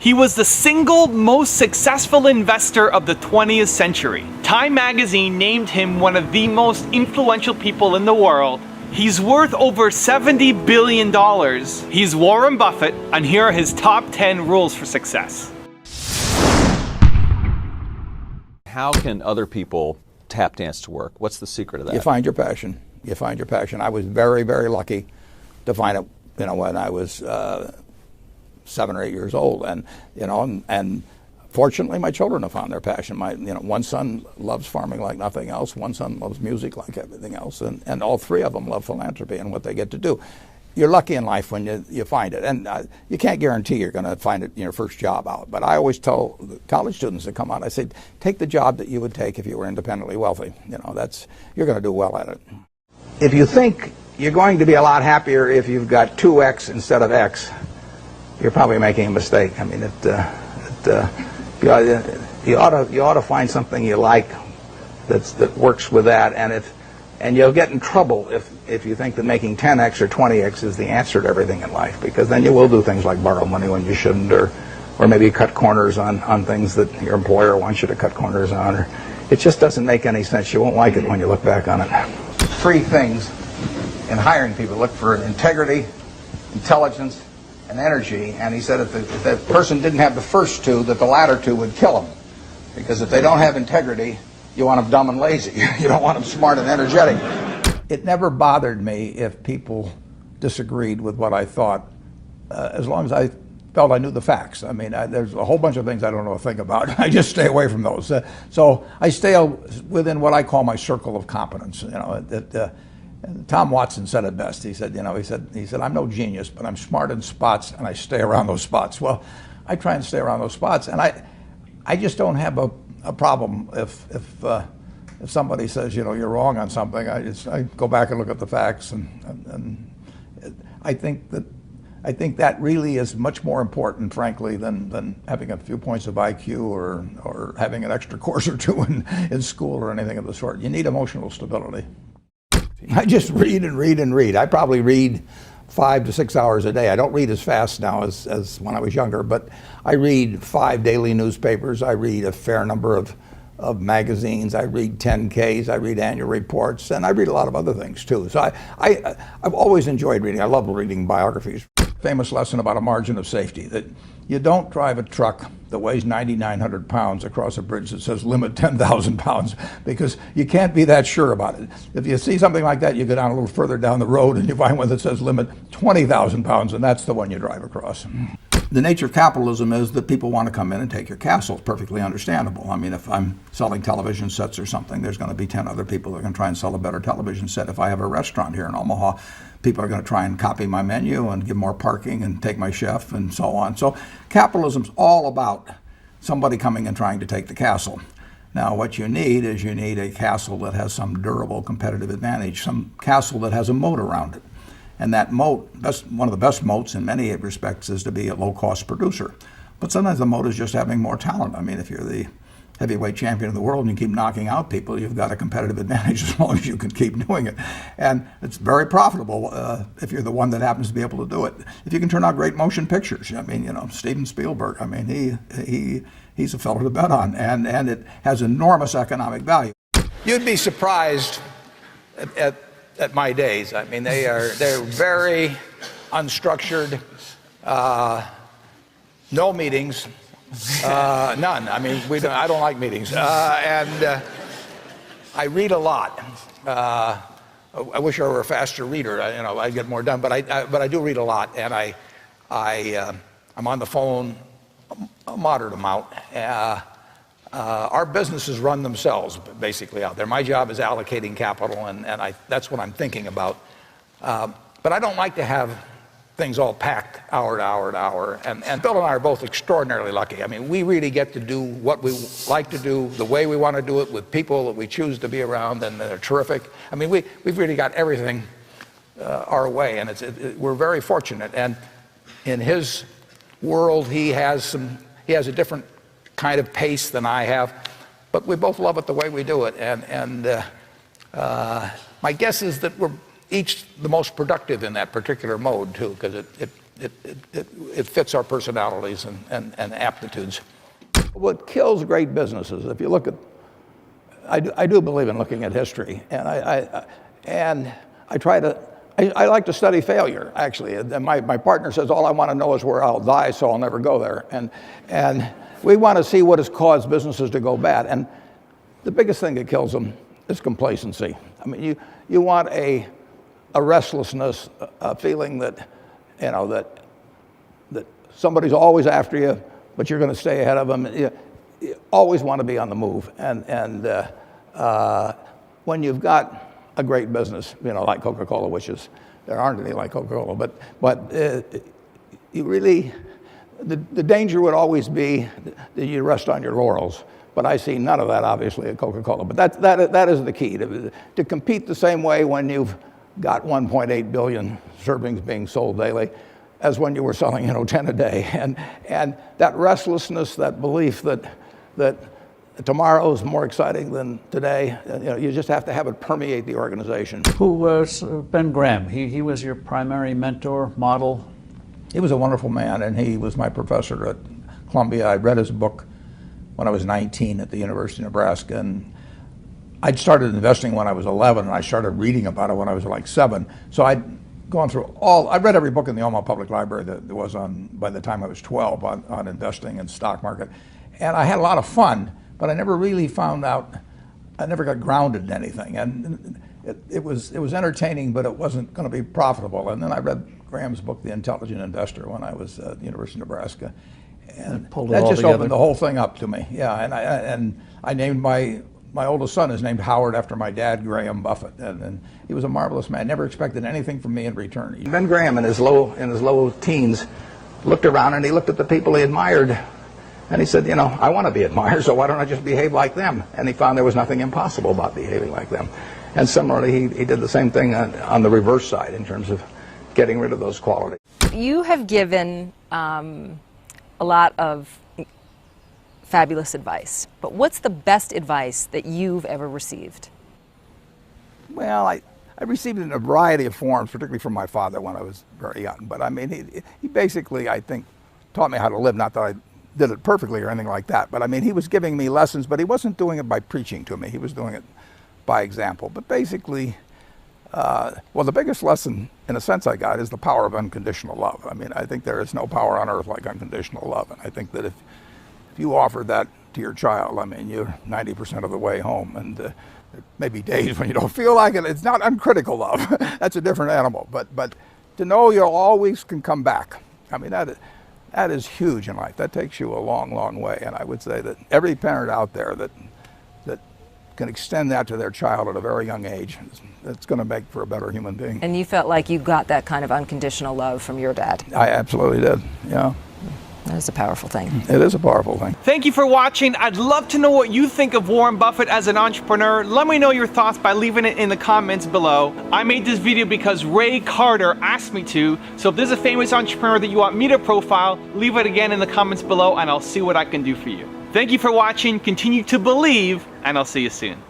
He was the single most successful investor of the 20th century. Time magazine named him one of the most influential people in the world. He's worth over $70 billion. He's Warren Buffett, and here are his top 10 rules for success. How can other people tap dance to work? What's the secret of that? You find your passion. You find your passion. I was very, very lucky to find it, when I was 7 or 8 years old, and fortunately, my children have found their passion. One son loves farming like nothing else. One son loves music like everything else, and all three of them love philanthropy and what they get to do. You're lucky in life when you find it, and you can't guarantee you're going to find it in your first job out. But I always tell the college students that come out, I say, take the job that you would take if you were independently wealthy. You're going to do well at it. If you think you're going to be a lot happier if you've got 2X instead of X, you're probably making a mistake. I mean, you ought to find something you like that works with that, and you'll get in trouble if you think that making 10X or 20X is the answer to everything in life, because then you will do things like borrow money when you shouldn't, or maybe cut corners on things that your employer wants you to cut corners on. Or it just doesn't make any sense. You won't like it when you look back on it. 3 things in hiring people: look for integrity, intelligence, and energy. And he said if the person didn't have the first 2, that the latter 2 would kill them, because if they don't have integrity, you want them dumb and lazy. You don't want them smart and energetic. It never bothered me if people disagreed with what I thought, as long as I felt I knew the facts. I mean, there's a whole bunch of things I don't know a thing about. I just stay away from those. So I stay within what I call my circle of competence. Tom Watson said it best. He said, I'm no genius, but I'm smart in spots, and I stay around those spots. Well, I try and stay around those spots, and I just don't have a problem if somebody says, you're wrong on something. I go back and look at the facts, and I think that really is much more important, frankly, than having a few points of IQ or having an extra course or 2 in school or anything of the sort. You need emotional stability. I just read and read and read. I probably read 5 to 6 hours a day. I don't read as fast now as when I was younger, but I read 5 daily newspapers. I read a fair number of magazines. I read 10Ks. I read annual reports, and I read a lot of other things too. So I've always enjoyed reading. I love reading biographies. Famous lesson about a margin of safety, that you don't drive a truck that weighs 9,900 pounds across a bridge that says limit 10,000 pounds, because you can't be that sure about it. If you see something like that, you go down a little further down the road and you find one that says limit 20,000 pounds, and that's the one you drive across. The nature of capitalism is that people want to come in and take your castle. It's perfectly understandable. I mean, if I'm selling television sets or something, there's going to be 10 other people that are going to try and sell a better television set. If I have a restaurant here in Omaha, people are going to try and copy my menu and give more parking and take my chef and so on. So capitalism's all about somebody coming and trying to take the castle. Now, what you need is a castle that has some durable competitive advantage, some castle that has a moat around it. And that moat, one of the best moats in many respects, is to be a low-cost producer. But sometimes the moat is just having more talent. I mean, if you're the heavyweight champion of the world and you keep knocking out people, you've got a competitive advantage as long as you can keep doing it. And it's very profitable if you're the one that happens to be able to do it. If you can turn out great motion pictures, I mean, Steven Spielberg, I mean, he's a fellow to bet on, and it has enormous economic value. You'd be surprised at my days. I mean, they're very unstructured, no meetings, none. I mean, I don't like meetings, and I read a lot. I wish I were a faster reader. I'd get more done, but I do read a lot, and I'm on the phone a moderate amount. Our businesses run themselves basically out there. My job is allocating capital, and that's what I'm thinking about. But I don't like to have things all packed hour to hour to hour. And Bill and I are both extraordinarily lucky. I mean, we really get to do what we like to do, the way we want to do it, with people that we choose to be around, and they're terrific. I mean, we've really got everything our way, and we're very fortunate. And in his world, he has a different kind of pace than I have, but we both love it the way we do it. And my guess is that we're each the most productive in that particular mode too, because it fits our personalities and aptitudes. What kills great businesses, if you look at, I do believe in looking at history, and I like to study failure, actually. And my partner says, all I want to know is where I'll die, so I'll never go there. And we want to see what has caused businesses to go bad. And the biggest thing that kills them is complacency. I mean, you want a restlessness, a feeling that, you know, that somebody's always after you, but you're going to stay ahead of them. You always want to be on the move. And when you've got a great business, you know, like Coca-Cola, which is, there aren't any like Coca-Cola, but you really, the danger would always be that you rest on your laurels. But I see none of that, obviously, at Coca-Cola. But that is the key, to compete the same way when you've got 1.8 billion servings being sold daily as when you were selling, 10 a day. And that restlessness, that belief that tomorrow is more exciting than today, you just have to have it permeate the organization. Who was Ben Graham? He was your primary mentor, model? He was a wonderful man, and he was my professor at Columbia. I read his book when I was 19 at the University of Nebraska, and I'd started investing when I was 11, and I started reading about it when I was like 7. So I'd gone through I read every book in the Omaha Public Library that there was by the time I was 12 on investing in stock market. And I had a lot of fun, but I never really found out, I never got grounded in anything. And it was entertaining, but it wasn't going to be profitable. And then I read Graham's book, The Intelligent Investor, when I was at the University of Nebraska. And that just opened the whole thing up to me. Yeah, and I named my oldest son is named Howard after my dad, Graham Buffett, and he was a marvelous man. Never expected anything from me in return. Ben Graham, in his low teens, looked around and he looked at the people he admired, and he said, I want to be admired, so why don't I just behave like them? And he found there was nothing impossible about behaving like them. And similarly, he did the same thing on the reverse side in terms of getting rid of those qualities. You have given a lot of fabulous advice, but what's the best advice that you've ever received? Well, I received it in a variety of forms, particularly from my father when I was very young. But I mean, he basically, I think, taught me how to live. Not that I did it perfectly or anything like that, but I mean, he was giving me lessons, but he wasn't doing it by preaching to me. He was doing it by example. But basically, well, the biggest lesson, in a sense, I got is the power of unconditional love. I mean, I think there is no power on earth like unconditional love. And I think that if you offer that to your child, I mean, you're 90% of the way home. And there may be days when you don't feel like it. It's not uncritical love. That's a different animal. But to know you always can come back, I mean, that is huge in life. That takes you a long, long way. And I would say that every parent out there that can extend that to their child at a very young age, it's going to make for a better human being. And you felt like you got that kind of unconditional love from your dad? I absolutely did, yeah. That is a powerful thing. It is a powerful thing. Thank you for watching. I'd love to know what you think of Warren Buffett as an entrepreneur. Let me know your thoughts by leaving it in the comments below. I made this video because Ray Carter asked me to, so if there's a famous entrepreneur that you want me to profile, leave it again in the comments below and I'll see what I can do for you. Thank you for watching, continue to believe, and I'll see you soon.